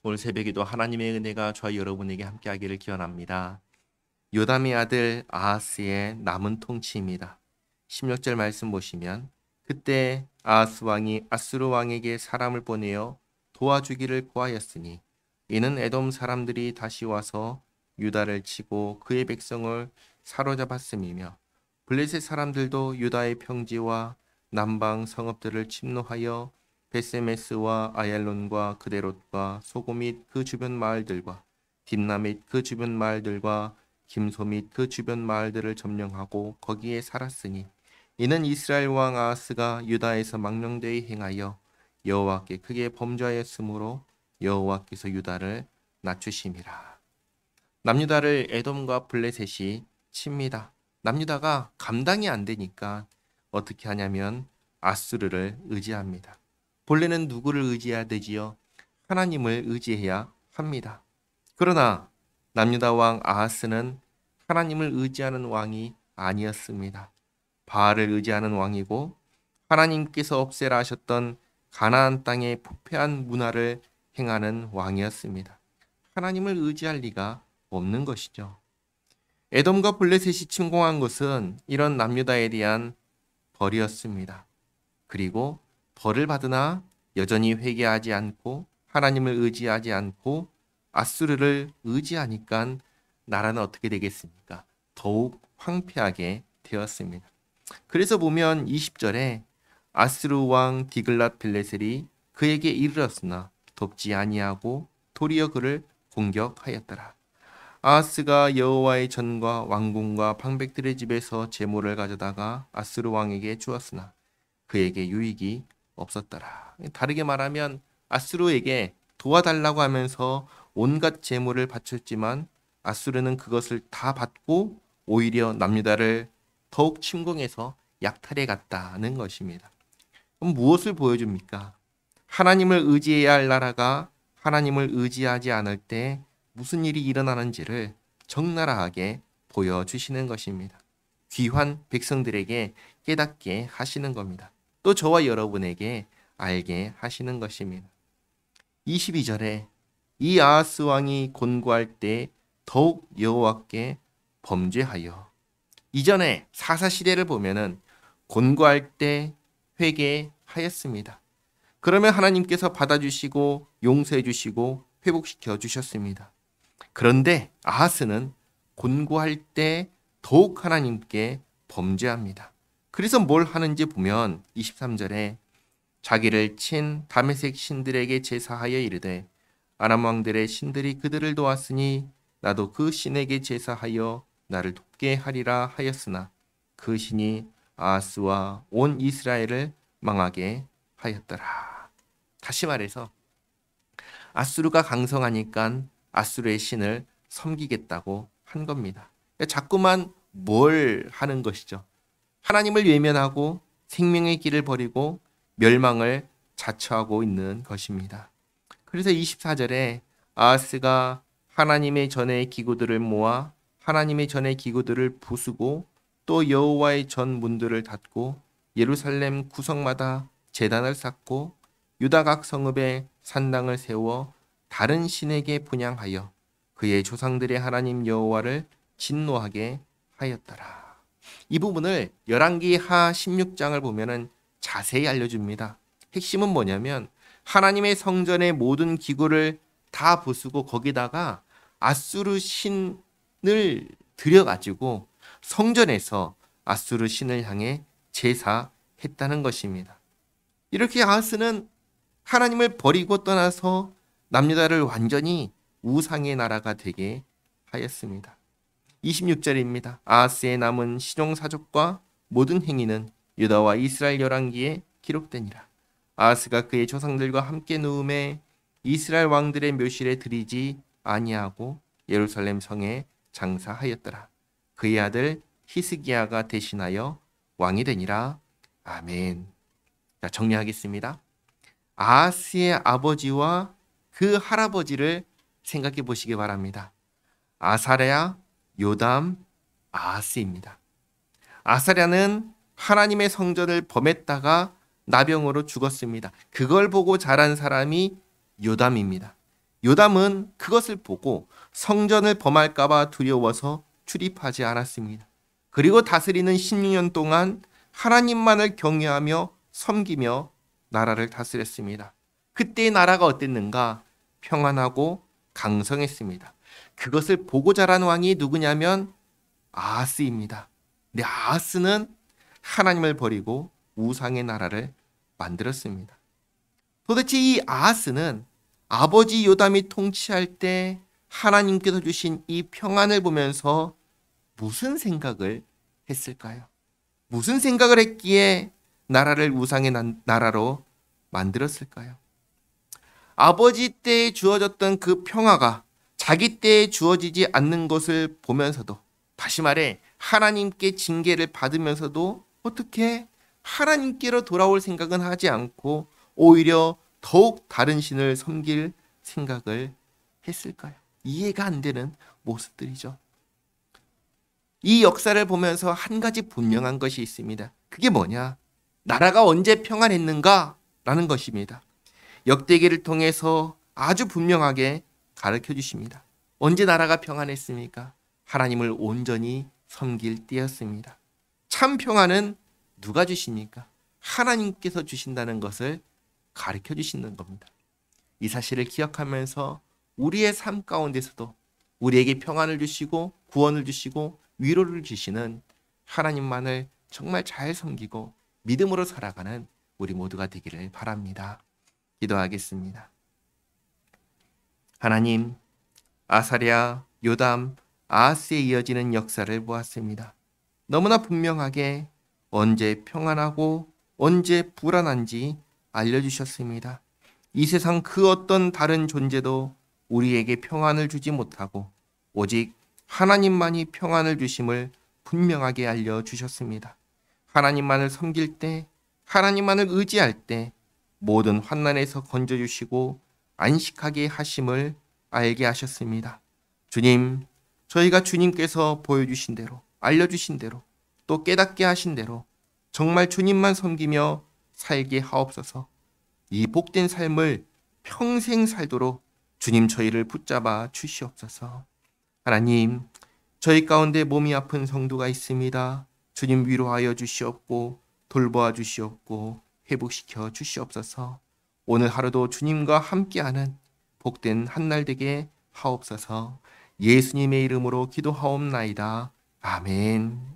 오늘 새벽에도 하나님의 은혜가 저와 여러분에게 함께하기를 기원합니다. 요담의 아들 아하스의 남은 통치입니다. 16절 말씀 보시면 그때 아하스 왕이 아수르 왕에게 사람을 보내어 도와주기를 구하였으니 이는 에돔 사람들이 다시 와서 유다를 치고 그의 백성을 사로잡았음이며 블레셋 사람들도 유다의 평지와 남방 성읍들을 침노하여 베세메스와 아얄론과 그데롯과 소고 및 그 주변 마을들과 딥나 및 그 주변 마을들과 김소 및 그 주변 마을들을 점령하고 거기에 살았으니 이는 이스라엘 왕 아하스가 유다에서 망령되이 행하여 여호와께 크게 범죄하였으므로 여호와께서 유다를 낮추심이라. 남유다를 에돔과 블레셋이 칩니다. 남유다가 감당이 안 되니까 어떻게 하냐면 아수르를 의지합니다. 본래는 누구를 의지해야 되지요? 하나님을 의지해야 합니다. 그러나 남유다 왕 아하스는 하나님을 의지하는 왕이 아니었습니다. 바알을 의지하는 왕이고 하나님께서 없애라 하셨던 가나안 땅의 부패한 문화를 행하는 왕이었습니다. 하나님을 의지할 리가 없는 것이죠. 에돔과 블레셋이 침공한 것은 이런 남유다에 대한 벌이었습니다. 그리고 벌을 받으나 여전히 회개하지 않고 하나님을 의지하지 않고 아수르를 의지하니까 나라는 어떻게 되겠습니까? 더욱 황폐하게 되었습니다. 그래서 보면 20절에 아수르 왕 디글랏 빌레셀이 그에게 이르렀으나 돕지 아니하고 도리어 그를 공격하였더라. 아하스가 여호와의 전과 왕궁과 방백들의 집에서 재물을 가져다가 아수르 왕에게 주었으나 그에게 유익이 없었더라. 다르게 말하면 아수르에게 도와달라고 하면서 온갖 재물을 바쳤지만 아수르는 그것을 다 받고 오히려 남유다를 더욱 침공해서 약탈해 갔다는 것입니다. 그럼 무엇을 보여줍니까? 하나님을 의지해야 할 나라가 하나님을 의지하지 않을 때 무슨 일이 일어나는지를 적나라하게 보여주시는 것입니다. 귀한 백성들에게 깨닫게 하시는 겁니다. 또 저와 여러분에게 알게 하시는 것입니다. 22절에 이 아하스 왕이 곤고할 때 더욱 여호와께 범죄하여. 이전에 사사시대를 보면은 곤고할 때 회개하였습니다. 그러면 하나님께서 받아주시고 용서해 주시고 회복시켜 주셨습니다. 그런데 아하스는 곤고할 때 더욱 하나님께 범죄합니다. 그래서 뭘 하는지 보면 23절에 자기를 친 다메섹 신들에게 제사하여 이르되 아람 왕들의 신들이 그들을 도왔으니 나도 그 신에게 제사하여 나를 돕게 하리라 하였으나 그 신이 아하스와 온 이스라엘을 망하게 하였더라. 다시 말해서 아수르가 강성하니까 아수르의 신을 섬기겠다고 한 겁니다. 자꾸만 뭘 하는 것이죠? 하나님을 외면하고 생명의 길을 버리고 멸망을 자처하고 있는 것입니다. 그래서 24절에 아하스가 하나님의 전의 기구들을 모아 하나님의 전의 기구들을 부수고 또 여호와의 전 문들을 닫고 예루살렘 구석마다 제단을 쌓고 유다 각 성읍에 산당을 세워 다른 신에게 분향하여 그의 조상들의 하나님 여호와를 진노하게 하였더라. 이 부분을 열왕기하 16장을 보면은 자세히 알려줍니다. 핵심은 뭐냐면 하나님의 성전의 모든 기구를 다 부수고 거기다가 아수르 신을 들여가지고 성전에서 아수르 신을 향해 제사했다는 것입니다. 이렇게 아하스는 하나님을 버리고 떠나서 남유다를 완전히 우상의 나라가 되게 하였습니다. 26절입니다. 아하스의 남은 신용사적과 모든 행위는 유다와 이스라엘 열왕기에 기록되니라. 아하스가 그의 조상들과 함께 누움에 이스라엘 왕들의 묘실에 들이지 아니하고 예루살렘 성에 장사하였더라. 그의 아들 히스기야가 대신하여 왕이 되니라. 아멘. 자, 정리하겠습니다. 아하스의 아버지와 그 할아버지를 생각해 보시기 바랍니다. 아사랴, 요담, 아하스입니다. 아사랴는 하나님의 성전을 범했다가 나병으로 죽었습니다. 그걸 보고 자란 사람이 요담입니다. 요담은 그것을 보고 성전을 범할까봐 두려워서 출입하지 않았습니다. 그리고 다스리는 16년 동안 하나님만을 경외하며 섬기며 나라를 다스렸습니다. 그때의 나라가 어땠는가? 평안하고 강성했습니다. 그것을 보고 자란 왕이 누구냐면 아하스입니다. 근데 아하스는 하나님을 버리고 우상의 나라를 만들었습니다. 도대체 이 아하스는 아버지 요담이 통치할 때 하나님께서 주신 이 평안을 보면서 무슨 생각을 했을까요? 무슨 생각을 했기에 나라를 우상의 나라로 만들었을까요? 아버지 때에 주어졌던 그 평화가 자기 때에 주어지지 않는 것을 보면서도, 다시 말해 하나님께 징계를 받으면서도 어떻게 하나님께로 돌아올 생각은 하지 않고 오히려 더욱 다른 신을 섬길 생각을 했을까요? 이해가 안 되는 모습들이죠. 이 역사를 보면서 한 가지 분명한 것이 있습니다. 그게 뭐냐? 나라가 언제 평안했는가? 라는 것입니다. 역대기를 통해서 아주 분명하게 가르쳐 주십니다. 언제 나라가 평안했습니까? 하나님을 온전히 섬길 때였습니다. 참 평안은 누가 주십니까? 하나님께서 주신다는 것을 가르쳐 주시는 겁니다. 이 사실을 기억하면서 우리의 삶 가운데서도 우리에게 평안을 주시고 구원을 주시고 위로를 주시는 하나님만을 정말 잘 섬기고 믿음으로 살아가는 우리 모두가 되기를 바랍니다. 기도하겠습니다. 하나님, 아사랴, 요담, 아하스에 이어지는 역사를 보았습니다. 너무나 분명하게 언제 평안하고 언제 불안한지 알려주셨습니다. 이 세상 그 어떤 다른 존재도 우리에게 평안을 주지 못하고 오직 하나님만이 평안을 주심을 분명하게 알려주셨습니다. 하나님만을 섬길 때, 하나님만을 의지할 때 모든 환난에서 건져주시고 안식하게 하심을 알게 하셨습니다. 주님, 저희가 주님께서 보여주신 대로, 알려주신 대로, 또 깨닫게 하신 대로 정말 주님만 섬기며 살게 하옵소서. 이 복된 삶을 평생 살도록 주님 저희를 붙잡아 주시옵소서. 하나님, 저희 가운데 몸이 아픈 성도가 있습니다. 주님 위로하여 주시옵고 돌보아 주시옵고 회복시켜 주시옵소서. 오늘 하루도 주님과 함께하는 복된 한날 되게 하옵소서. 예수님의 이름으로 기도하옵나이다. 아멘.